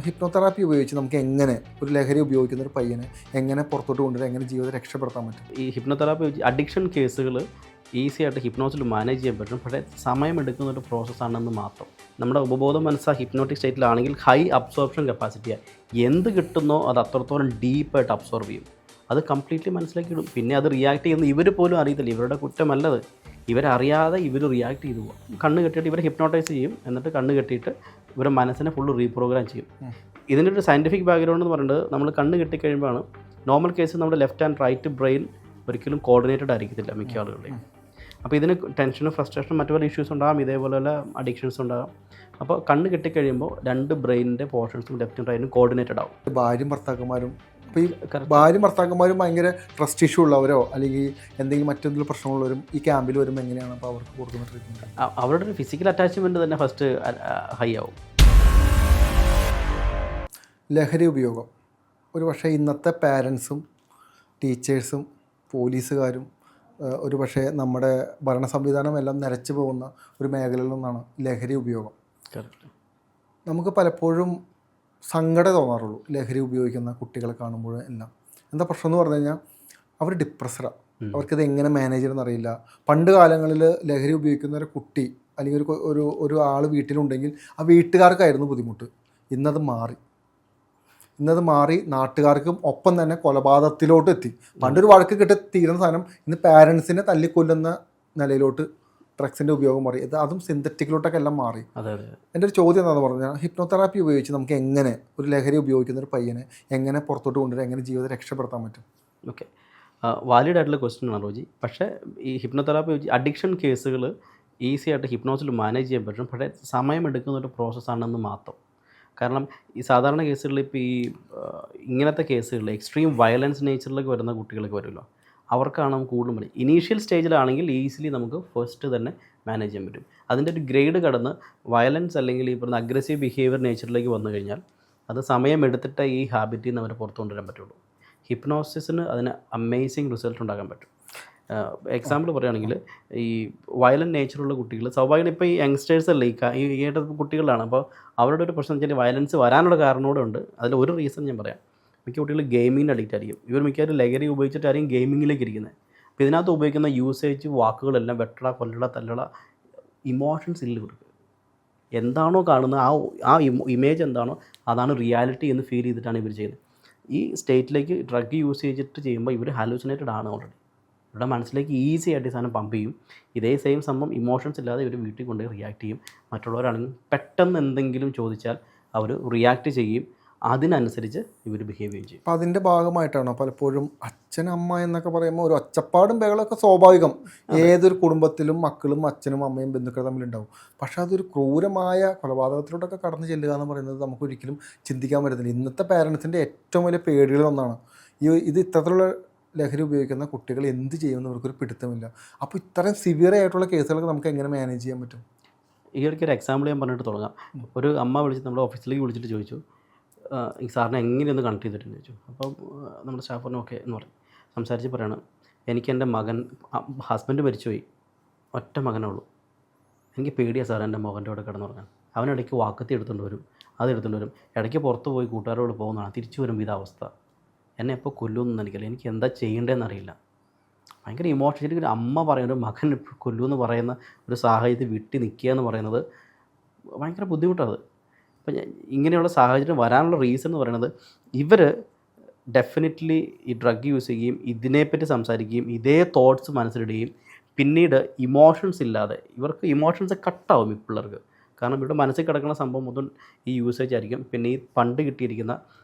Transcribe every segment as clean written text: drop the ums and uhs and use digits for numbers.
Hypnotherapy ഉപയോഗിച്ച് നമുക്ക് എങ്ങനെ ഒരു ലഹരി ഉപയോഗിക്കുന്ന ഒരു പയ്യനെ എങ്ങനെ പുറത്തോട്ട് കൊണ്ടുവരാൻ, എങ്ങനെ ജീവിതം രക്ഷപ്പെടുത്താൻ പറ്റും? ഈ ഹിപ്നോതെറാപ്പി വെച്ച് അഡിക്ഷൻ കേസുകൾ ഈസി ആയിട്ട് ഹിപ്നോസിൽ മാനേജ് ചെയ്യാൻ പറ്റും. പക്ഷേ സമയമെടുക്കുന്ന ഒരു പ്രോസസ്സാണെന്ന് മാത്രം. നമ്മുടെ ഉപബോധ മനസ്സ് ഹിപ്നോട്ടിക് സ്റ്റേറ്റിലാണെങ്കിൽ ഹൈ അബ്സോർപ്ഷൻ കപ്പാസിറ്റിയാണ്. എന്ത് കിട്ടുന്നോ അത് അത്രത്തോളം ഡീപ്പായിട്ട് അബ്സോർവ് ചെയ്യും. അത് കംപ്ലീറ്റ്ലി മനസ്സിലാക്കി ഇടും. പിന്നെ അത് റിയാക്ട് ചെയ്യുന്ന ഇവർ പോലും അറിയത്തില്ല. ഇവരുടെ കുറ്റമല്ലത്. ഇവരറിയാതെ ഇവർ റിയാക്ട് ചെയ്തു പോകും. കണ്ണ് കെട്ടിയിട്ട് ഇവരെ ഹിപ്നോട്ടൈസ് ചെയ്യും. എന്നിട്ട് കണ്ണ് കെട്ടിയിട്ട് ഇവരുടെ മനസ്സിനെ ഫുള്ള് റീപ്രോഗ്രാം ചെയ്യും. ഇതിൻ്റെ ഒരു സയൻറ്റിഫിക് ബാക്ക്ഗ്രൗണ്ട് എന്ന് പറയുന്നത്, നമ്മൾ കണ്ണ് കെട്ടിക്കഴിയുമ്പോഴാണ് നോർമൽ കേസ് നമ്മുടെ ലെഫ്റ്റ് ആൻഡ് റൈറ്റ് ബ്രെയിൻ ഒരിക്കലും കോർഡിനേറ്റഡ് ആയിരിക്കത്തില്ല മിക്ക ആളുകളുടെയും. അപ്പോൾ ഇതിന് ടെൻഷനും ഫ്രസ്ട്രേഷനും മറ്റു പല ഇഷ്യൂസ് ഉണ്ടാകാം, ഇതേപോലെയുള്ള അഡിക്ഷൻസ് ഉണ്ടാകാം. അപ്പോൾ കണ്ണ് കെട്ടിക്കഴിയുമ്പോൾ രണ്ട് ബ്രെയിനിൻ്റെ പോർഷൻസും ലെഫ്റ്റും റൈറ്റും കോർഡിനേറ്റഡ് ആവും. ഭാര്യയും ഭർത്താക്കന്മാരും അപ്പോൾ ഈ ഭാര്യയും ഭർത്താക്കന്മാരും ഭയങ്കര ട്രസ്റ്റ് ഇഷ്യൂ ഉള്ളവരോ അല്ലെങ്കിൽ എന്തെങ്കിലും മറ്റെന്തെങ്കിലും പ്രശ്നമുള്ളവരും ഈ ക്യാമ്പിൽ വരുമ്പോൾ എങ്ങനെയാണ് അപ്പോൾ അവർക്ക് കൊടുക്കുന്ന ട്രീറ്റ്മെൻറ്റ്? അവരുടെ ഒരു ഫിസിക്കൽ അറ്റാച്ച്മെൻറ്റ് തന്നെ ഫസ്റ്റ് ഹൈ ആവും. ലഹരി ഉപയോഗം ഒരു പക്ഷേ ഇന്നത്തെ പാരൻസും ടീച്ചേഴ്സും പോലീസുകാരും ഒരു പക്ഷേ നമ്മുടെ ഭരണ സംവിധാനം എല്ലാം നിരച്ചു പോകുന്ന ഒരു മേഖലയിൽ നിന്നാണ് ലഹരി ഉപയോഗം. നമുക്ക് പലപ്പോഴും സങ്കടം തോന്നാറുള്ളൂ ലഹരി ഉപയോഗിക്കുന്ന കുട്ടികളെ കാണുമ്പോൾ എല്ലാം. എന്താ പ്രശ്നം എന്ന് പറഞ്ഞു കഴിഞ്ഞാൽ അവർ ഡിപ്രസ്ഡാണ്. അവർക്കിത് എങ്ങനെ മാനേജ് ചെയ്യണമെന്ന് അറിയില്ല. പണ്ട് കാലങ്ങളിൽ ലഹരി ഉപയോഗിക്കുന്ന ഒരു കുട്ടി അല്ലെങ്കിൽ ഒരു ആൾ വീട്ടിലുണ്ടെങ്കിൽ ആ വീട്ടുകാർക്കായിരുന്നു ബുദ്ധിമുട്ട്. ഇന്നത് മാറി നാട്ടുകാർക്കും ഒപ്പം തന്നെ കൊലപാതകത്തിലോട്ട് എത്തി. പണ്ടൊരു വഴക്ക് കിട്ടി തീരുന്ന സാധനം ഇന്ന് പാരൻസിനെ തല്ലിക്കൊല്ലുന്ന നിലയിലോട്ട് ഡ്രഗ്സിൻ്റെ ഉപയോഗം മാറി. അതും സിന്തറ്റിക്കിലോട്ടൊക്കെ എല്ലാം മാറി. എൻ്റെ ഒരു ചോദ്യം എന്താണെന്ന് പറഞ്ഞാൽ, ഹിപ്നോതെറാപ്പി ഉപയോഗിച്ച് നമുക്ക് എങ്ങനെ ഒരു ലഹരി ഉപയോഗിക്കുന്ന ഒരു പയ്യനെ എങ്ങനെ പുറത്തോട്ട് കൊണ്ടുവരാൻ, എങ്ങനെ ജീവിതം രക്ഷപ്പെടുത്താൻ പറ്റും? ഓക്കെ, വാലിഡ് ആയിട്ടുള്ള ക്വസ്റ്റ്യൻ ആണ് റോജി. പക്ഷേ ഈ ഹിപ്നോതെറാപ്പി വെച്ച് അഡിക്ഷൻ കേസുകൾ ഈസി ആയിട്ട് ഹിപ്നോസിൽ മാനേജ് ചെയ്യാൻ പറ്റും. പക്ഷേ സമയമെടുക്കുന്ന ഒരു പ്രോസസ്സാണെന്ന് മാത്രം. കാരണം ഈ സാധാരണ കേസുകളിൽ ഇപ്പോൾ ഈ ഇങ്ങനത്തെ കേസുകളിൽ എക്സ്ട്രീം വയലൻസ് നേച്ചറിലേക്ക് വരുന്ന കുട്ടികളൊക്കെ വരുമല്ലോ, അവർക്കാണ് നമുക്ക് കൂടുതലും പണി. ഇനീഷ്യൽ സ്റ്റേജിലാണെങ്കിൽ ഈസിലി നമുക്ക് ഫസ്റ്റ് തന്നെ മാനേജ് ചെയ്യാൻ പറ്റും. അതിൻ്റെ ഒരു ഗ്രേഡ് കടന്ന് വയലൻസ് അല്ലെങ്കിൽ ഈ പറയുന്ന അഗ്രസീവ് ബിഹേവിയർ നേച്ചറിലേക്ക് വന്നു കഴിഞ്ഞാൽ അത് സമയമെടുത്തിട്ട് ഈ ഹാബിറ്റിൽ നിന്ന് അവരെ പുറത്തു കൊണ്ടുവരാൻ പറ്റുള്ളൂ. ഹിപ്നോസിസിന് അതിന് അമേസിങ് റിസൾട്ട് ഉണ്ടാക്കാൻ പറ്റും. എക്സാമ്പിൾ പറയുകയാണെങ്കിൽ ഈ വയലൻറ്റ് നേച്ചറുള്ള കുട്ടികൾ സ്വാഭാവികം ഇപ്പോൾ ഈ യങ്സ്റ്റേഴ്സ് അല്ലേ ഈ കുട്ടികളാണ്. അപ്പോൾ അവരുടെ ഒരു പ്രശ്നം വെച്ചാൽ വയലൻസ് വരാനുള്ള കാരണമൂടെ ഉണ്ട്. അതിൽ ഒരു റീസൺ ഞാൻ പറയാം. മിക്ക കുട്ടികൾ ഗെയിമിങ്ങിന് അഡിക്റ്റ് ആയിരിക്കും. ഇവർ മിക്കവാറും ലഹരി ഉപയോഗിച്ചിട്ടായിരിക്കും ഗെയിമിങ്ങിലേക്ക് ഇരിക്കുന്നത്. അപ്പോൾ ഇതിനകത്ത് ഉപയോഗിക്കുന്ന യൂസേജ് വാക്കുകളെല്ലാം വെട്ടട കൊല്ലട തല്ലട ഇമോഷൻസ് ഇല്ല ഇവർക്ക്. എന്താണോ കാണുന്നത് ആ ഇമേജ് എന്താണോ അതാണ് റിയാലിറ്റി എന്ന് ഫീൽ ചെയ്തിട്ടാണ് ഇവർ ചെയ്യുന്നത്. ഈ സ്റ്റേറ്റിലേക്ക് ഡ്രഗ് യൂസ് ചെയ്തിട്ട് ചെയ്യുമ്പോൾ ഇവർ ഹാലൂസിനേറ്റഡ് ആണ് ഓൾറെഡി. ഇവരുടെ മനസ്സിലേക്ക് ഈസി ആയിട്ട് ഈ സാധനം പമ്പ് ചെയ്യും. ഇതേ സെയിം സംഭവം ഇമോഷൻസ് ഇല്ലാതെ ഇവർ വീട്ടിൽ കൊണ്ടുപോയി റിയാക്ട് ചെയ്യും. മറ്റുള്ളവരാണെങ്കിൽ പെട്ടെന്ന് എന്തെങ്കിലും ചോദിച്ചാൽ അവർ റിയാക്ട് ചെയ്യും. അതിനനുസരിച്ച് ഇവർ ബിഹേവ് ചെയ്യും. അപ്പോൾ അതിൻ്റെ ഭാഗമായിട്ടാണോ പലപ്പോഴും അച്ഛൻ അമ്മ എന്നൊക്കെ പറയുമ്പോൾ ഒരു ഒച്ചപ്പാടും ബഹളമൊക്കെ സ്വാഭാവികം. ഏതൊരു കുടുംബത്തിലും മക്കളും അച്ഛനും അമ്മയും ബന്ധുക്കൾ തമ്മിലുണ്ടാവും. പക്ഷേ അതൊരു ക്രൂരമായ കൊലപാതകത്തിലോട്ടൊക്കെ കടന്നു ചെല്ലുക എന്ന് പറയുന്നത് നമുക്കൊരിക്കലും ചിന്തിക്കാൻ പറ്റുന്നില്ല. ഇന്നത്തെ പാരൻസിൻ്റെ ഏറ്റവും വലിയ പേടികളൊന്നാണ് ഇത് ഇത്തരത്തിലുള്ള ലഹരി ഉപയോഗിക്കുന്ന കുട്ടികൾ എന്ത് ചെയ്യുമെന്ന് അവർക്കൊരു പിടുത്തമില്ല. അപ്പോൾ ഇത്രയും സിവിയർ ആയിട്ടുള്ള കേസുകളൊക്കെ നമുക്ക് എങ്ങനെ മാനേജ് ചെയ്യാൻ പറ്റും? ഈ ഒരു എക്സാമ്പിൾ ഞാൻ പറഞ്ഞിട്ട് തുടങ്ങാം. ഒരു അമ്മ വിളിച്ച് നമ്മുടെ ഓഫീസിലേക്ക് വിളിച്ചിട്ട് ചോദിച്ചു, ഈ സാറിനെ എങ്ങനെയൊന്ന് കണക്ട് ചെയ്തിട്ടെന്ന് ചോദിച്ചു. അപ്പം നമ്മുടെ സ്റ്റാഫ് പറഞ്ഞു ഓക്കെ എന്ന് പറയും. സംസാരിച്ച് പറയാണ്, എനിക്ക് എൻ്റെ ഹസ്ബൻഡ് മരിച്ചുപോയി, ഒറ്റ മകനേ ഉള്ളൂ. എനിക്ക് പേടിയാണ് സാർ എൻ്റെ മകൻ്റെ കൂടെ കിടന്നുറങ്ങാൻ. അവനിടയ്ക്ക് വാക്കത്തി എടുത്തുകൊണ്ട് വരും, ഇടയ്ക്ക് പുറത്ത് പോയി കൂട്ടുകാരോട് പോകുന്നതാണ്, തിരിച്ചു വരുമ്പോൾ ഇതവസ്ഥ. എന്നെ എപ്പോൾ കൊല്ലുമെന്ന് എനിക്കറിയില്ല, എനിക്ക് എന്താ ചെയ്യേണ്ടതെന്ന് അറിയില്ല. ഭയങ്കര ഇമോഷൻ. ശരിക്കും ഒരു അമ്മ പറയുന്ന ഒരു മകൻ കൊല്ലുമെന്ന് പറയുന്ന ഒരു സാഹചര്യത്തിൽ വിട്ടി നിൽക്കുക എന്ന് പറയുന്നത് ഭയങ്കര ബുദ്ധിമുട്ടാണ്. അപ്പം ഇങ്ങനെയുള്ള സാഹചര്യം വരാനുള്ള റീസൺ എന്ന് പറയുന്നത് ഇവർ ഡെഫിനറ്റ്ലി ഈ ഡ്രഗ് യൂസ് ചെയ്യുകയും ഇതിനെപ്പറ്റി സംസാരിക്കുകയും ഇതേ തോട്ട്സ് മനസ്സിലിടുകയും പിന്നീട് ഇമോഷൻസ് ഇല്ലാതെ ഇവർക്ക് ഇമോഷൻസ് കട്ടാവും ഈ പിള്ളേർക്ക്. കാരണം ഇവരുടെ മനസ്സിൽ കിടക്കുന്ന സംഭവം മൊത്തം ഈ യൂസേജ് ആയിരിക്കും. പിന്നെ ഈ പണ്ട് കിട്ടിയിരിക്കുന്ന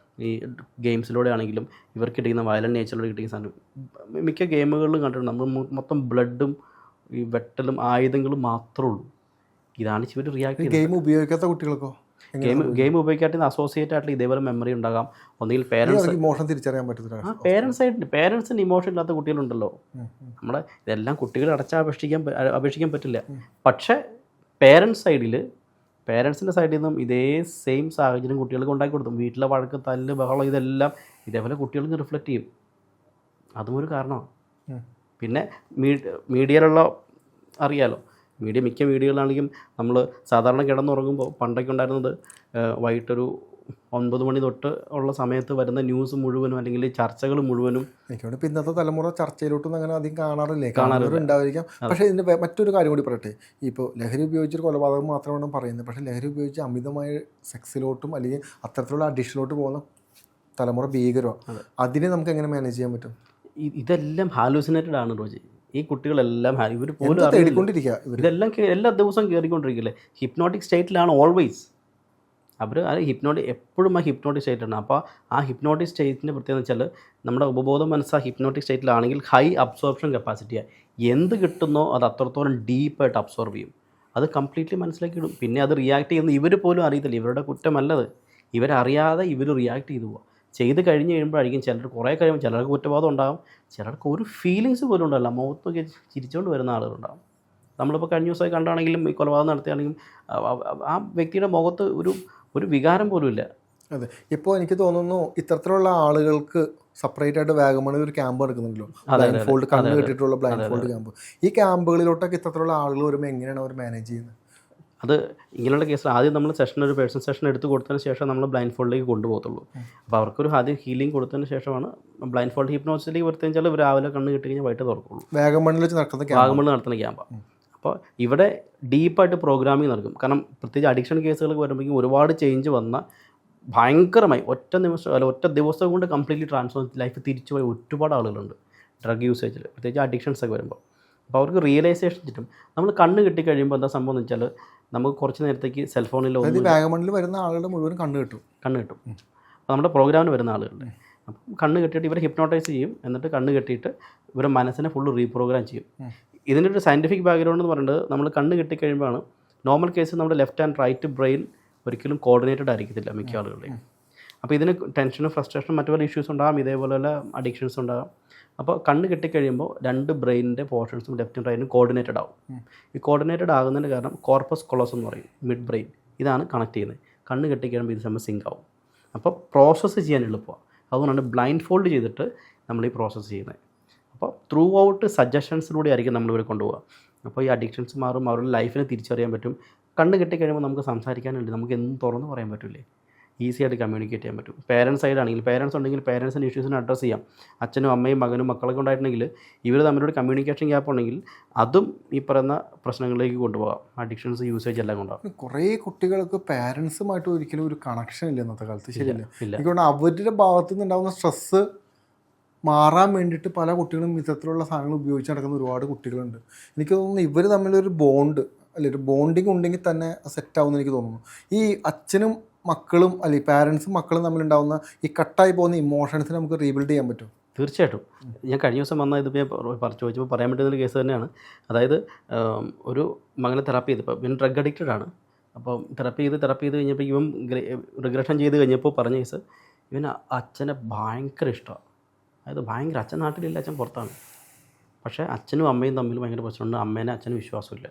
ഈ ഗെയിംസിലൂടെ ആണെങ്കിലും ഇവർക്ക് കിട്ടിക്കുന്ന വയലൻറ്റ് നേച്ചറിലൂടെ കിട്ടിയ സാധനം മിക്ക ഗെയിമുകളിലും കണ്ടിട്ടുണ്ട്. നമ്മൾ മൊത്തം ബ്ലഡും ഈ വെട്ടലും ആയുധങ്ങളും മാത്രമേ ഉള്ളൂ. ഇതാണ് ഇവർ റിയാക്ട് ചെയ്യുന്നത്. ഗെയിം ഉപയോഗിക്കാത്ത കുട്ടികൾക്കോ? ഗെയിം ഉപയോഗിക്കാത്ത അസോസിയേറ്റ് ആയിട്ടുള്ള ഇതേപോലെ മെമ്മറി ഉണ്ടാകാം. ഒന്നുകിൽ ഇമോഷൻ തിരിച്ചറിയാൻ പറ്റത്തില്ല. പേരൻസിന് ഇമോഷൻ ഇല്ലാത്ത കുട്ടികളുണ്ടല്ലോ. നമ്മുടെ ഇതെല്ലാം കുട്ടികളെ അപേക്ഷിക്കാൻ പറ്റില്ല. പക്ഷേ പേരൻസിൻ്റെ സൈഡിൽ നിന്നും ഇതേ സെയിം സാഹചര്യം കുട്ടികൾക്ക് ഉണ്ടാക്കി കൊടുത്തു. വീട്ടിലെ വഴക്ക്, തല്ല്, ബഹളം ഇതെല്ലാം ഇതേപോലെ കുട്ടികൾക്ക് റിഫ്ലക്റ്റ് ചെയ്യും. അതും ഒരു കാരണമാണ്. പിന്നെ മീഡിയയിലുള്ള അറിയാലോ, മിക്ക മീഡിയകളാണെങ്കിലും നമ്മൾ സാധാരണ കിടന്നുറങ്ങുമ്പോൾ പണ്ടൊക്കെ ഉണ്ടായിരുന്നത് വൈകിട്ടൊരു 9 മണി തൊട്ട് ഉള്ള സമയത്ത് വരുന്ന ന്യൂസ് മുഴുവനും അല്ലെങ്കിൽ ചർച്ചകൾ മുഴുവനും എനിക്കോട് ഇപ്പം ഇന്നത്തെ തലമുറ ചർച്ചയിലോട്ടൊന്നും അങ്ങനെ അധികം കാണാറുണ്ടായിരിക്കാം. പക്ഷേ ഇതിൻ്റെ മറ്റൊരു കാര്യം കൂടി പറയട്ടെ, ഇപ്പോൾ ലഹരി ഉപയോഗിച്ചൊരു കൊലപാതകം മാത്രമാണ് പറയുന്നത്. പക്ഷേ ലഹരി ഉപയോഗിച്ച് അമിതമായ സെക്സിലോട്ടും അല്ലെങ്കിൽ അത്തരത്തിലുള്ള അഡിക്ഷനിലോട്ട് പോകുന്ന തലമുറ ഭീകരമാണ്. അതിനെ നമുക്ക് എങ്ങനെ മാനേജ് ചെയ്യാൻ പറ്റും? ഇതെല്ലാം ഹാലൂസിനേറ്റഡ് ആണ് റോജി. ഈ കുട്ടികളെല്ലാം ഇവർ പോലും തേടിക്കൊണ്ടിരിക്കുക. ഇതെല്ലാം എല്ലാ ദിവസവും കയറിക്കൊണ്ടിരിക്കില്ലേ, ഹിപ്നോട്ടിക് സ്റ്റേറ്റിലാണ് ഓൾവേസ്. അവർ അത് എപ്പോഴും ആ ഹിപ്നോട്ടിക് സ്റ്റേറ്റാണ്. അപ്പോൾ ആ ഹിപ്നോട്ടിക് സ്റ്റേറ്റിൻ്റെ പ്രത്യേകത വെച്ചാൽ നമ്മുടെ ഉപബോധ മനസ്സ് ആ ഹിപ്നോട്ടിക് സ്റ്റേറ്റിലാണെങ്കിൽ ഹൈ അബ്സോർപ്ഷൻ കപ്പാസിറ്റിയാണ്. എന്ത് കിട്ടുന്നോ അത് അത്രത്തോളം ഡീപ്പായിട്ട് അബ്സോർവ് ചെയ്യും, അത് കംപ്ലീറ്റ്ലി മനസ്സിലാക്കി ഇടും. പിന്നെ അത് റിയാക്ട് ചെയ്യുന്ന ഇവർ പോലും അറിയത്തില്ല, ഇവരുടെ കുറ്റമല്ലത്. ഇവരറിയാതെ ഇവർ റിയാക്ട് ചെയ്തു പോവുക. ചെയ്ത് കഴിഞ്ഞ് കഴിയുമ്പോഴായിരിക്കും ചിലർ കുറേ കഴിയുമ്പോൾ ചിലർക്ക് കുറ്റബോധം ഉണ്ടാകും, ചിലർക്ക് ഒരു ഫീലിങ്സ് പോലും ഉണ്ടാവില്ല, മുഖത്തൊക്കെ ചിരിച്ചുകൊണ്ട് വരുന്ന ആളുകളുണ്ടാകും. നമ്മളിപ്പോൾ കഴിഞ്ഞ ദിവസമായി കണ്ടാണെങ്കിലും ഈ കൊലപാതകം നടത്തുകയാണെങ്കിലും ആ വ്യക്തിയുടെ മുഖത്ത് ഒരു വികാരം പോലും ഇല്ല. അതെ, ഇപ്പോൾ എനിക്ക് തോന്നുന്നു ഇത്തരത്തിലുള്ള ആളുകൾക്ക് സെപ്പറേറ്റ് ആയിട്ട് വാഗമണിൽ ഒരു ക്യാമ്പ് നടക്കുന്നുണ്ടല്ലോ, ബ്ലൈൻഡ് ഫോൾഡ്, കണ്ണ് കെട്ടിയിട്ടുള്ള ബ്ലൈൻഡ് ഫോൾഡ് ക്യാമ്പ്. ഈ ക്യാമ്പുകളിലോട്ടൊക്കെ ഇത്തരത്തിലുള്ള ആളുകൾ വരുമ്പോൾ എങ്ങനെയാണ് അവർ മാനേജ് ചെയ്യുന്നത്? അത് ഇങ്ങനെയുള്ള കേസിൽ ആദ്യം നമ്മൾ ഒരു പേഴ്സണൽ സെഷൻ എടുത്ത് കൊടുത്തതിന് ശേഷം നമ്മൾ ബ്ലൈൻഡ് ഫോൾഡിലേക്ക് കൊണ്ടുപോകത്തുള്ളൂ. അപ്പോൾ അവർക്കൊരു ആദ്യം ഹീലിംഗ് കൊടുത്തതിന് ശേഷമാണ് ബ്ലൈൻഡ് ഫോൾഡ് ഹിപ്നോസിലേക്ക് വരുത്തിച്ചാൽ രാവിലെ കണ്ണ് കിട്ടി കഴിഞ്ഞാൽ വൈകിട്ട് തുറക്കുള്ളൂ. വാഗമണിൽ നടത്തുന്ന ക്യാമ്പാണ്. അപ്പോൾ ഇവിടെ ഡീപ്പായിട്ട് പ്രോഗ്രാമിംഗ് നടക്കും. കാരണം പ്രത്യേകിച്ച് അഡിക്ഷൻ കേസുകൾക്ക് വരുമ്പോഴേക്കും ഒരുപാട് ചേഞ്ച് വന്ന ഭയങ്കരമായി ഒറ്റ ദിവസം കൊണ്ട് കംപ്ലീറ്റ്ലി ട്രാൻസ്ഫോം ലൈഫ് തിരിച്ചു പോയ ഒരുപാട് ആളുകളുണ്ട് ഡ്രഗ് യൂസേജിൽ, പ്രത്യേകിച്ച് അഡിക്ഷൻസ് ഒക്കെ വരുമ്പോൾ. അപ്പോൾ അവർക്ക് റിയലൈസേഷൻ കിട്ടും. നമ്മൾ കണ്ണ് കിട്ടിക്കഴിയുമ്പോൾ എന്താ സംഭവം എന്ന് വെച്ചാൽ നമുക്ക് കുറച്ച് നേരത്തേക്ക് സെൽഫോണിൽ വാഗമണിൽ വരുന്ന ആളുകളുടെ മുഴുവൻ കണ്ണ് കിട്ടും. അപ്പോൾ നമ്മുടെ പ്രോഗ്രാമിന് വരുന്ന ആളുകളുടെ അപ്പം കണ്ണ് കെട്ടിയിട്ട് ഇവരെ ഹിപ്നോട്ടൈസ് ചെയ്യും. എന്നിട്ട് കണ്ണ് കെട്ടിയിട്ട് ഇവരെ മനസ്സിനെ ഫുള്ള് റീപ്രോഗ്രാം ചെയ്യും. ഇതിൻ്റെ ഒരു സയൻറ്റിഫിക് ബാക്ക്ഗ്രൗണ്ട് എന്ന് പറയുന്നത് നമ്മൾ കണ്ണ് കെട്ടിക്കഴിയുമ്പോഴാണ് നോർമൽ കേസ് നമ്മുടെ ലെഫ്റ്റ് ആൻഡ് റൈറ്റ് ബ്രെയിൻ ഒരിക്കലും കോർഡിനേറ്റഡ് ആയിരിക്കത്തില്ല മിക്ക ആളുകളുടെയും. അപ്പോൾ ഇതിന് ടെൻഷനും ഫ്രസ്ട്രേഷനും മറ്റു പല ഇഷ്യൂസ് ഉണ്ടാകാം, ഇതേപോലെയുള്ള അഡിക്ഷൻസ് ഉണ്ടാകാം. അപ്പോൾ കണ്ണ് കെട്ടിക്കഴിയുമ്പോൾ രണ്ട് ബ്രെയിനിൻ്റെ പോർഷൻസും ലെഫ്റ്റും റൈറ്റും കോർഡിനേറ്റഡ് ആവും. ഈ കോർഡിനേറ്റഡ് ആകുന്നതിന് കാരണം കോർപ്പസ് കൊളോസം എന്ന് പറയും, മിഡ് ബ്രെയിൻ, ഇതാണ് കണക്ട് ചെയ്യുന്നത്. കണ്ണ് കെട്ടിക്കഴിയുമ്പോൾ ഇത് നമ്മൾ സിങ്ക് ആവും. അപ്പോൾ പ്രോസസ്സ് ചെയ്യാൻ എളുപ്പമാണ്. അതുകൊണ്ടാണ് ബ്ലൈൻഡ് ഫോൾഡ് ചെയ്തിട്ട് നമ്മൾ ഈ പ്രോസസ്സ് ചെയ്യുന്നത്. അപ്പോൾ ത്രൂ ഔട്ട് സജഷൻസിലൂടെ ആയിരിക്കും നമ്മളിവർ കൊണ്ടുപോകുക. അപ്പോൾ ഈ അഡിക്ഷൻസ് മാറും, അവരുടെ ലൈഫിനെ തിരിച്ചറിയാൻ പറ്റും. കണ്ണ് കെട്ടിക്കഴിയുമ്പോൾ നമുക്ക് സംസാരിക്കാനുണ്ട്, നമുക്ക് എന്തും തുറന്ന് പറയാൻ പറ്റില്ലേ, ഈസി ആയിട്ട് കമ്മ്യൂണിക്കേറ്റ് ചെയ്യാൻ പറ്റും. പേരൻസ് സൈഡാണെങ്കിൽ പേരൻസ് ഉണ്ടെങ്കിൽ പേരൻസിൻ്റെ ഇഷ്യൂസിനെ അഡ്രസ്സ് ചെയ്യാം. അച്ഛനും അമ്മയും മകനും മക്കളൊക്കെ ഉണ്ടായിട്ടുണ്ടെങ്കിൽ ഇവർ തമ്മിലൊരു കമ്മ്യൂണിക്കേഷൻ ഗ്യാപ്പ് ഉണ്ടെങ്കിൽ അതും ഈ പറയുന്ന പ്രശ്നങ്ങളിലേക്ക് കൊണ്ടുപോകാം. അഡിക്ഷൻസ് യൂസേജ് എല്ലാം കൊണ്ടാകും. കുറേ കുട്ടികൾക്ക് പേരൻസുമായിട്ട് ഒരിക്കലും ഒരു കണക്ഷൻ ഇല്ല ഇന്നത്തെ കാലത്ത്. ശരിയല്ല? എനിക്ക് അവരുടെ ഭാഗത്തു നിന്നുണ്ടാകുന്ന സ്ട്രെസ്സ് മാറാൻ വേണ്ടിയിട്ട് പല കുട്ടികളും ഇത്തരത്തിലുള്ള സാധനങ്ങൾ ഉപയോഗിച്ച് നടക്കുന്ന ഒരുപാട് കുട്ടികളുണ്ട്. എനിക്ക് തോന്നുന്നു ഇവർ തമ്മിലൊരു ബോണ്ട് അല്ലെങ്കിൽ ഒരു ബോണ്ടിങ് ഉണ്ടെങ്കിൽ തന്നെ സെറ്റാവുമെന്ന് എനിക്ക് തോന്നുന്നു. ഈ അച്ഛനും മക്കളും അല്ലെങ്കിൽ പാരൻസും മക്കളും തമ്മിലുണ്ടാകുന്ന ഈ കട്ടായി പോകുന്ന ഇമോഷൻസിനെ നമുക്ക് റീബിൽഡ് ചെയ്യാൻ പറ്റും. തീർച്ചയായിട്ടും. ഞാൻ കഴിഞ്ഞ ദിവസം വന്ന ഇതിപ്പോൾ ചോദിച്ചപ്പോൾ പറയാൻ പറ്റുന്നൊരു കേസ് തന്നെയാണ്. അതായത് ഒരു മകനെ തെറാപ്പി ചെയ്തപ്പോൾ ഇവൻ ഡ്രഗ് അഡിക്റ്റഡ് ആണ്. അപ്പം തെറാപ്പി ചെയ്ത് കഴിഞ്ഞപ്പോൾ ഇവൻ റിഗ്രഷൻ ചെയ്ത് കഴിഞ്ഞപ്പോൾ പറഞ്ഞ കേസ് ഇവന് അച്ഛനെ ഭയങ്കര ഇഷ്ടമാണ്. അതായത് ഭയങ്കര, അച്ഛൻ നാട്ടിലില്ല, അച്ഛൻ പുറത്താണ്. പക്ഷേ അച്ഛനും അമ്മയും തമ്മിൽ ഭയങ്കര പ്രശ്നമുണ്ട്. അമ്മേനെ അച്ഛന് വിശ്വാസമില്ല,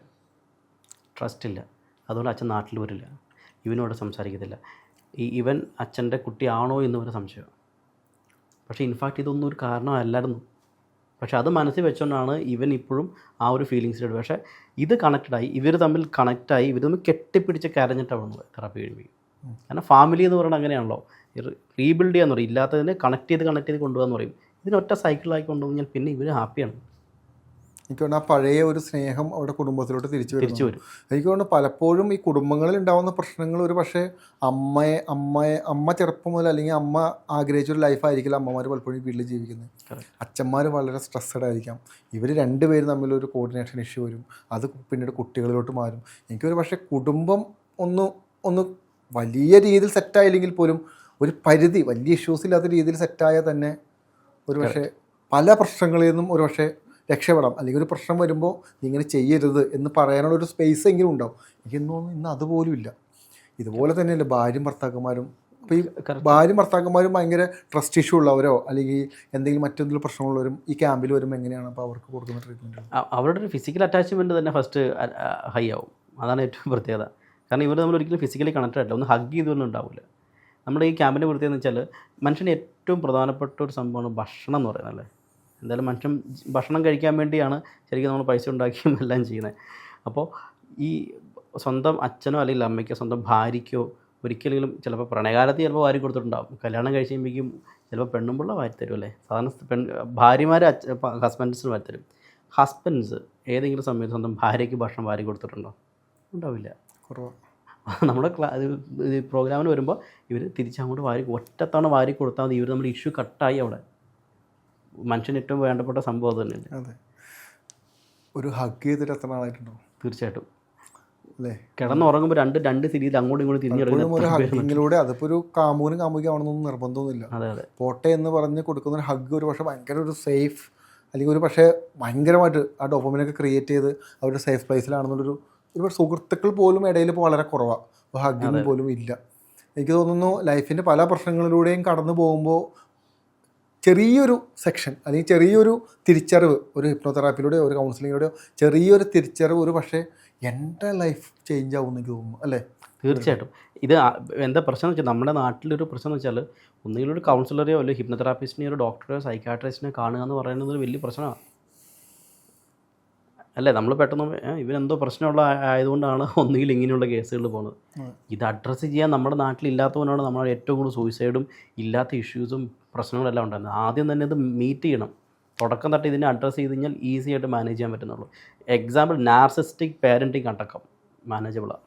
ട്രസ്റ്റ് ഇല്ല. അതുകൊണ്ട് അച്ഛൻ നാട്ടിൽ വരില്ല, ഇവനോട് സംസാരിക്കത്തില്ല. ഇവൻ അച്ഛൻ്റെ കുട്ടിയാണോ എന്ന് വരെ സംശയം. പക്ഷേ ഇൻഫാക്റ്റ് ഇതൊന്നും ഒരു കാരണമല്ലായിരുന്നു. പക്ഷേ അത് മനസ്സിൽ വെച്ചുകൊണ്ടാണ് ഇവൻ ഇപ്പോഴും ആ ഒരു ഫീലിങ്സിലോട്ട്. പക്ഷേ ഇത് കണക്റ്റഡായി, ഇവർ തമ്മിൽ കണക്റ്റായി, ഇവർ തമ്മിൽ കെട്ടിപ്പിടിച്ച് കരഞ്ഞിട്ടാണ് വന്നത് തെറാപ്പി കഴിയുമ്പോൾ. കാരണം ഫാമിലി എന്ന് പറയുന്നത് അങ്ങനെയാണല്ലോ, റീബിൽഡ് ചെയ്യാന്ന് പറയും, ഇല്ലാത്തതിനെ കണക്ട് ചെയ്ത് കൊണ്ടുപോകാന്ന് പറയും. ഇതിനൊറ്റ സൈക്കിളായി കൊണ്ടുപോകുമ്പോൾ പിന്നെ ഇവർ ഹാപ്പിയാണ്. എനിക്ക് തോന്നുന്നു ആ പഴയ ഒരു സ്നേഹം അവിടെ കുടുംബത്തിലോട്ട് തിരിച്ചു വരും. എനിക്ക് തോന്നുന്നു പലപ്പോഴും ഈ കുടുംബങ്ങളിൽ ഉണ്ടാകുന്ന പ്രശ്നങ്ങൾ ഒരു പക്ഷേ അമ്മ ചെറുപ്പം മുതൽ അല്ലെങ്കിൽ അമ്മ ആഗ്രഹിച്ചൊരു ലൈഫായിരിക്കില്ല അമ്മമാർ പലപ്പോഴും വീട്ടിൽ ജീവിക്കുന്നത്. അച്ഛന്മാർ വളരെ സ്ട്രെസ്സഡ് ആയിരിക്കാം. ഇവർ രണ്ടുപേരും തമ്മിലൊരു കോർഡിനേഷൻ ഇഷ്യൂ വരും. അത് പിന്നീട് കുട്ടികളിലോട്ട് മാറും. എനിക്കൊരു പക്ഷേ കുടുംബം ഒന്ന് വലിയ രീതിയിൽ സെറ്റായില്ലെങ്കിൽ പോലും ഒരു പരിധി വലിയ ഇഷ്യൂസ് ഇല്ലാത്ത രീതിയിൽ സെറ്റായാൽ തന്നെ ഒരു പക്ഷേ പല പ്രശ്നങ്ങളിൽ നിന്നും ഒരു പക്ഷേ രക്ഷപ്പെടാം. അല്ലെങ്കിൽ ഒരു പ്രശ്നം വരുമ്പോൾ ഇങ്ങനെ ചെയ്യരുത് എന്ന് പറയാനുള്ളൊരു സ്പേസ് എങ്കിലും ഉണ്ടാവും. എനിക്ക് തോന്നുന്നു ഇന്ന് അതുപോലും ഇല്ല. ഇതുപോലെ തന്നെയല്ലേ ഭാര്യയും ഭർത്താക്കന്മാരും. അപ്പോൾ ഈ ഭാര്യയും ഭർത്താക്കന്മാരും ഭയങ്കര ട്രസ്റ്റ് ഇഷ്യൂ ഉള്ളവരോ അല്ലെങ്കിൽ എന്തെങ്കിലും മറ്റെന്തെങ്കിലും പ്രശ്നമുള്ളവരും ഈ ക്യാമ്പിൽ വരുമ്പോൾ എങ്ങനെയാണ് അപ്പോൾ അവർക്ക് കൊടുക്കുന്ന ട്രീറ്റ്മെൻറ്റ്? അവരുടെ ഒരു ഫിസിക്കൽ അറ്റാച്ച്മെൻറ്റ് തന്നെ ഫസ്റ്റ് ഹൈ ആവും. അതാണ് ഏറ്റവും പ്രത്യേകത. കാരണം ഇവർ നമ്മൾ ഒരിക്കലും ഫിസിക്കലി കണക്റ്റഡ് ആയിട്ടില്ല, ഒന്ന് ഹഗ് ചെയ്തൊന്നും ഉണ്ടാവില്ല. നമ്മുടെ ഈ ക്യാമ്പിൻ്റെ പ്രത്യേകത എന്ന് വെച്ചാൽ മനുഷ്യന് ഏറ്റവും പ്രധാനപ്പെട്ട ഒരു സംഭവമാണ് ഭക്ഷണം എന്ന് പറയുന്നത്. അല്ലേ, എന്തായാലും മനുഷ്യൻ ഭക്ഷണം കഴിക്കാൻ വേണ്ടിയാണ് ശരിക്കും നമ്മൾ പൈസ ഉണ്ടാക്കിയും എല്ലാം ചെയ്യുന്നത്. അപ്പോൾ ഈ സ്വന്തം അച്ഛനോ അല്ലെങ്കിൽ അമ്മയ്ക്കോ സ്വന്തം ഭാര്യയ്ക്കോ ഒരിക്കലെങ്കിലും ചിലപ്പോൾ പ്രണയകാലത്ത് ചിലപ്പോൾ വാരി കൊടുത്തിട്ടുണ്ടാവും, കല്യാണം കഴിച്ച് കഴിയുമ്പോഴേക്കും ചിലപ്പോൾ പെണ്ണുമ്പിള്ള വാരി തരും അല്ലേ. സാധാരണ ഭാര്യമാർ ഹസ്ബൻഡ്സിന് വാരി തരും. ഹസ്ബൻഡ്സ് ഏതെങ്കിലും സമയത്ത് സ്വന്തം ഭാര്യയ്ക്ക് ഭക്ഷണം വാരി കൊടുത്തിട്ടുണ്ടോ? ഉണ്ടാവില്ല. കുറവാണ്. നമ്മുടെ പ്രോഗ്രാമിന് വരുമ്പോൾ ഇവർ തിരിച്ചങ്ങോട്ട് ഒറ്റത്തവണ വാരി കൊടുത്താൽ മതി, ഇവർ നമ്മുടെ ഇഷ്യൂ കട്ടായി അവിടെ. മനുഷ്യന് ഏറ്റവും വേണ്ടപ്പെട്ട സംഭവം അത് തന്നെയല്ലേ. അതെ, ഒരു ഹഗ് ചെയ്തിട്ട് എത്ര നാളായിട്ടുണ്ടോ? തീർച്ചയായിട്ടും അല്ലേ. കിടന്നുറങ്ങുമ്പോൾ രണ്ട് സിരിയിൽ അങ്ങോട്ടും ഇങ്ങോട്ടും ഒരു തിരിഞ്ഞിറങ്ങുന്ന. ഹഗ്ഗിങ്ങിലൂടെ അതിപ്പോൾ ഒരു കാമൂനും കാമുകയാവണമെന്നൊന്നും നിർബന്ധമൊന്നുമില്ല. അതെ അതെ. പോട്ടെ എന്ന് പറഞ്ഞ് കൊടുക്കുന്ന ഒരു ഹഗ് ഒരു പക്ഷേ ഭയങ്കര ഒരു സേഫ്, അല്ലെങ്കിൽ ഒരു പക്ഷേ ഭയങ്കരമായിട്ട് ആ ഡോപ്പമിനൊക്കെ ക്രിയേറ്റ് ചെയ്ത് അവരുടെ സേഫ് പ്ലേസിലാണെന്നുള്ളൊരു ഒരുപാട് സുഹൃത്തുക്കൾ പോലും ഇടയിൽ ഇപ്പോൾ വളരെ കുറവാണ്. അപ്പോൾ ഹഗ്ഗിങ് പോലും ഇല്ല. എനിക്ക് തോന്നുന്നു ലൈഫിൻ്റെ പല പ്രശ്നങ്ങളിലൂടെയും കടന്നു പോകുമ്പോൾ ചെറിയൊരു സെക്ഷൻ അല്ലെങ്കിൽ ചെറിയൊരു തിരിച്ചറിവ്, ഒരു ഹിപ്നോതെറാപ്പിയിലൂടെയോ ഒരു കൗൺസിലിങ്ങിലൂടെയോ ചെറിയൊരു തിരിച്ചറിവ് ഒരു പക്ഷേ എൻ്റെ ലൈഫ് ചേഞ്ച് ആവുമെന്ന് എനിക്ക് തോന്നുന്നു അല്ലേ. തീർച്ചയായിട്ടും. ഇത് എന്താ പ്രശ്നം എന്ന് വെച്ചാൽ, നമ്മുടെ നാട്ടിലൊരു പ്രശ്നം എന്ന് വെച്ചാൽ, ഒന്നുകിൽ ഒരു കൗൺസിലറെയോ അല്ലെങ്കിൽ ഹിപ്നോതെറാപ്പിസ്റ്റിനെയോ ഒരു ഡോക്ടറെയോ സൈക്കാട്രിസ്റ്റിനെ കാണുക എന്ന് പറയുന്നത് ഒരു വലിയ പ്രശ്നമാണ് അല്ലേ. നമ്മൾ പെട്ടെന്ന് ഇവനെന്തോ പ്രശ്നമുള്ള ആയതുകൊണ്ടാണ് ഒന്നുകിൽ ഇങ്ങനെയുള്ള കേസുകൾ പോകുന്നത്. ഇത് അഡ്രസ്സ് ചെയ്യാൻ നമ്മുടെ നാട്ടിലില്ലാത്തതുകൊണ്ടാണ് നമ്മൾ ഏറ്റവും കൂടുതൽ സൂയിസൈഡും ഇല്ലാത്ത ഇഷ്യൂസും പ്രശ്നങ്ങളെല്ലാം ഉണ്ടാകുന്നത്. ആദ്യം തന്നെ ഇത് മീറ്റ് ചെയ്യണം. തുടക്കം തൊട്ട് ഇതിനെ അഡ്രസ്സ് ചെയ്ത് കഴിഞ്ഞാൽ ഈസി ആയിട്ട് മാനേജ് ചെയ്യാൻ പറ്റുന്നുള്ളൂ. എക്സാമ്പിൾ നാർസിസ്റ്റിക് പാരൻറ്റിങ് അടക്കം മാനേജബിളാണ്.